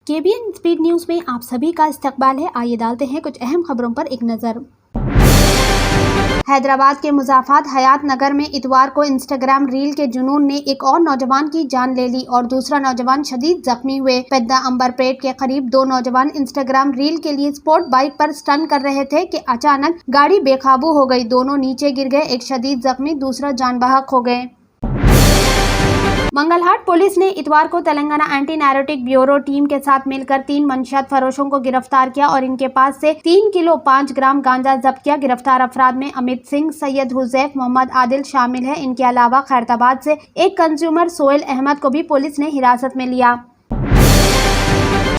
KBN speed news में आप सभी का इस्तकबाल है। आइए डालते हैं कुछ अहम खबरों पर एक नजर। हैदराबाद के मुज़ाफ़ात हयात नगर में इतवार को इंस्टाग्राम रील के जुनून ने एक और नौजवान की जान ले ली और दूसरा नौजवान शदीद जख्मी हुए। पेद्दा अंबरपेट के करीब दो नौजवान इंस्टाग्राम रील के लिए स्पोर्ट बाइक पर स्टंट कर रहे थे कि अचानक गाड़ी बेकाबू हो गई। दोनों नीचे गिर गए, एक शदीद जख्मी, दूसरा जान बहक हो गए। मंगलहाट पुलिस ने इतवार को Telangana anti neritic bureau team के साथ मिलकर 3 मंशियात फरोशों को गिरफ्तार किया और इनके पास से 3 किलो 5 ग्राम गांजा जब्त किया। गिरफ्तार अफराद में अमित सिंह, सैयद हुजैफ, मोहम्मद आदिल शामिल है। इनके अलावा खैरताबाद से एक कंज्यूमर सोहेल अहमद को भी पुलिस ने हिरासत में लिया।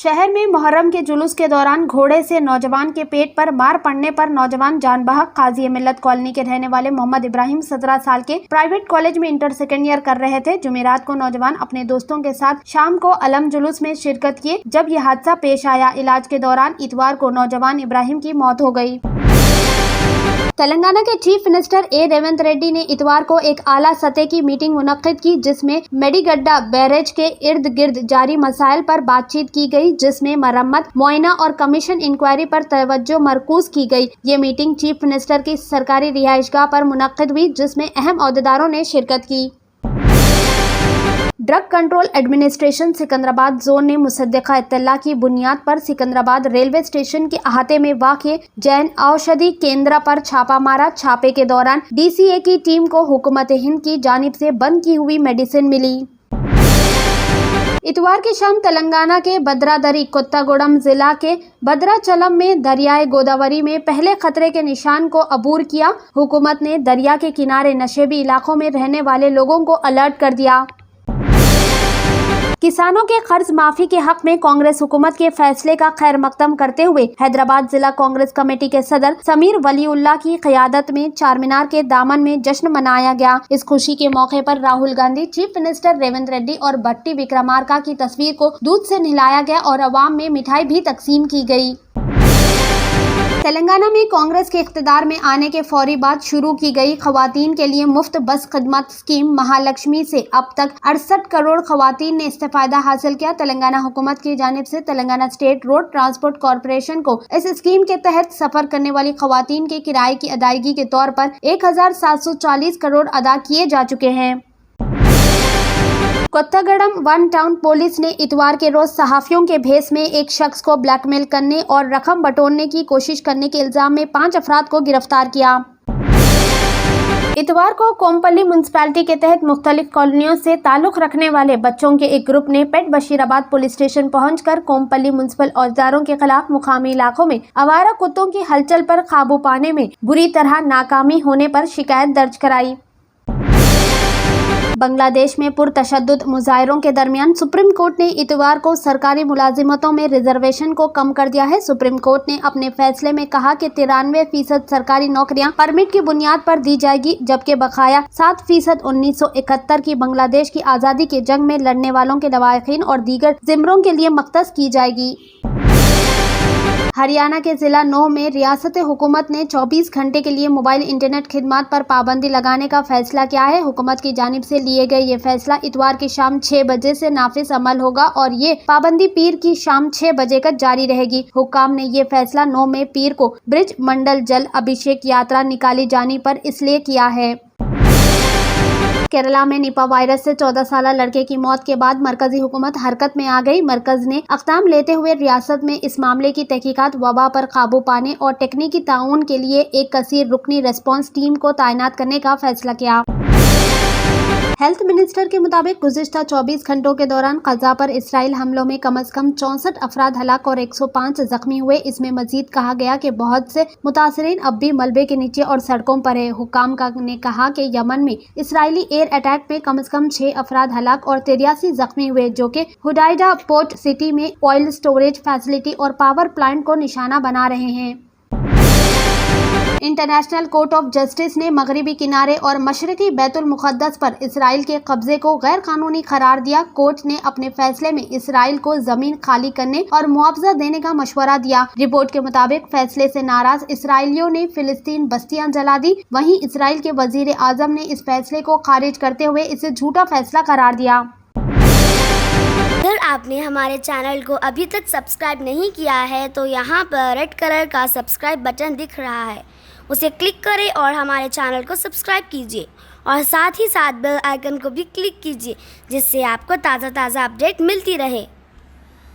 शहर में मुहर्रम के जुलूस के दौरान घोड़े से नौजवान के पेट पर मार पड़ने पर नौजवान जान बहक। काजी मिल्लत कॉलोनी के रहने वाले मोहम्मद इब्राहिम 17 साल के प्राइवेट कॉलेज में इंटर सेकेंड ईयर कर रहे थे। जुमेरात को नौजवान अपने दोस्तों के साथ शाम को अलम जुलूस में शिरकत किए जब यह हादसा पेश आया। इलाज के दौरान इतवार को नौजवान इब्राहिम की मौत हो गई। तेलंगाना के चीफ मिनिस्टर ए रेवंत रेड्डी ने इतवार को एक आला सतह की मीटिंग मुनक्किद की जिसमें मेडीगड्डा बैरेज के इर्द गिर्द जारी मसाइल पर बातचीत की गई, जिसमें मरम्मत, मुआयना और कमीशन इंक्वायरी पर तवज्जो मरकूज की गई। ये मीटिंग चीफ मिनिस्टर की सरकारी रिहाइशगाह पर मुनक्किद हुई जिसमें अहम ओहदेदारों ने शिरकत की। Drug control administration Secunderabad zone ने मुसद्दिका इत्तला की बुनियाद पर सिकंदराबाद रेलवे स्टेशन के अहाते में वाक़े जैन औषधि केंद्र पर छापा मारा। छापे के दौरान DCA की टीम को हुकूमत हिंद की जानिब से बंद की हुई मेडिसिन मिली। इतवार की शाम तेलंगाना के भद्रादरी कोत्तागुड़म जिला के भद्राचलम में दरियाए गोदावरी में पहले खतरे के निशान को अबूर किया। हुकूमत ने दरिया के किनारे नशेबी इलाकों में रहने वाले लोगों को अलर्ट कर दिया। किसानों के कर्ज माफी के हक में कांग्रेस हुकूमत के फैसले का खैर मकदम करते हुए हैदराबाद जिला कांग्रेस कमेटी के सदर समीर वलीउल्लाह की क़यादत में चारमीनार के दामन में जश्न मनाया गया। इस खुशी के मौके पर राहुल गांधी, चीफ मिनिस्टर रेवंत रेड्डी और भट्टी विक्रमार्का की तस्वीर को दूध से नहलाया गया और अवाम में मिठाई भी तकसीम की गई। तेलंगाना में कांग्रेस के इख्तिदार में आने के फौरी बाद शुरू की गई खवातीन के लिए मुफ्त बस खिदमत स्कीम महालक्ष्मी से अब तक 68 करोड़ खवातीन ने इस्तेफायदा हासिल किया। तेलंगाना हुकूमत की जानिब से Telangana state road transport corporation को इस स्कीम के तहत सफर करने वाली खवातीन के किराए की अदायगी के तौर पर 1740 करोड़ अदा किए जा चुके हैं। कोत्तागुड़म वन टाउन पुलिस ने इतवार के रोज सहाफियों के भेस में एक शख्स को ब्लैकमेल करने और रकम बटोरने की कोशिश करने के इल्जाम में 5 अफराद को गिरफ्तार किया। इतवार को कोमपल्ली म्युनिसिपैलिटी के तहत मुख्तलिफ कॉलोनियों से ताल्लुक रखने वाले बच्चों के एक ग्रुप ने पेट बशीराबाद पुलिस स्टेशन पहुंचकर कोमपल्ली म्युनिसिपल औजारों के खिलाफ मुकामी इलाकों में आवारा कुत्तों की हलचल पर काबू पाने में बुरी तरह नाकामी होने पर शिकायत दर्ज कराई। बांग्लादेश में पुरतशद्दुद मुजाहिरों के दरमियान सुप्रीम कोर्ट ने इतवार को सरकारी मुलाजिमतों में रिजर्वेशन को कम कर दिया है। सुप्रीम कोर्ट ने अपने फैसले में कहा कि 93% सरकारी नौकरियां परमिट की बुनियाद पर दी जाएगी, जबकि बकाया 7% 1971 की बांग्लादेश की आज़ादी के जंग में लड़ने वालों के लवाहिकीन और दीगर जिम्रों के लिए मख्तस की जाएगी। हरियाणा के जिला नौह में रियासत हुकूमत ने 24 घंटे के लिए मोबाइल इंटरनेट खिदमत पर पाबंदी लगाने का फैसला किया है। हुकूमत की जानिब से लिए गए ये फैसला इतवार की शाम 6 बजे से नाफिज अमल होगा और ये पाबंदी पीर की शाम 6 बजे तक जारी रहेगी। हुक्काम ने ये फैसला 9 में पीर को ब्रिज मंडल जल अभिषेक यात्रा निकाली जाने पर इसलिए किया है। केरला में निपा वायरस से 14 साल लड़के की मौत के बाद मरकजी हुकूमत हरकत में आ गई। मरकज ने अक़दाम लेते हुए रियासत में इस मामले की तहकीकात, वबा पर काबू पाने और तकनीकी ताउन के लिए एक कसीर रुकनी रेस्पॉन्स टीम को तैनात करने का फैसला किया। हेल्थ मिनिस्टर के मुताबिक गुज़िश्ता 24 घंटों के दौरान ग़ज़ा पर इसराइल हमलों में कम से कम 64 अफराद हलाक और 105 जख्मी हुए। इसमें मजीद कहा गया कि बहुत से मुतासरीन अब भी मलबे के नीचे और सड़कों पर है। हुक्काम ने कहा कि यमन में इसराइली एयर अटैक में कम से कम 6 अफराद हलाक और 83 जख्मी हुए, जो कि हुदाइदा पोर्ट सिटी में ऑयल स्टोरेज फैसिलिटी और पावर प्लांट को निशाना बना रहे हैं। इंटरनेशनल कोर्ट ऑफ जस्टिस ने मगरिबी किनारे और मशरकी बैतुल मुक़द्दस पर इसराइल के कब्जे को गैर कानूनी करार दिया। कोर्ट ने अपने फैसले में इसराइल को जमीन खाली करने और मुआवजा देने का मशवरा दिया। रिपोर्ट के मुताबिक फैसले से नाराज इसराइलियों ने फिलिस्तीन बस्तियां जला दी। वहीं इसराइल के वजीर आजम ने इस फैसले को खारिज करते हुए इसे झूठा फैसला करार दिया। اگر آپ نے ہمارے چینل کو ابھی تک سبسکرائب نہیں کیا ہے تو یہاں پر ریڈ کلر کا سبسکرائب بٹن دکھ رہا ہے، اسے کلک کریں اور ہمارے چینل کو سبسکرائب کیجیے اور ساتھ ہی ساتھ بیل آئیکن کو بھی کلک کیجیے، جس سے آپ کو تازہ اپڈیٹ ملتی رہے۔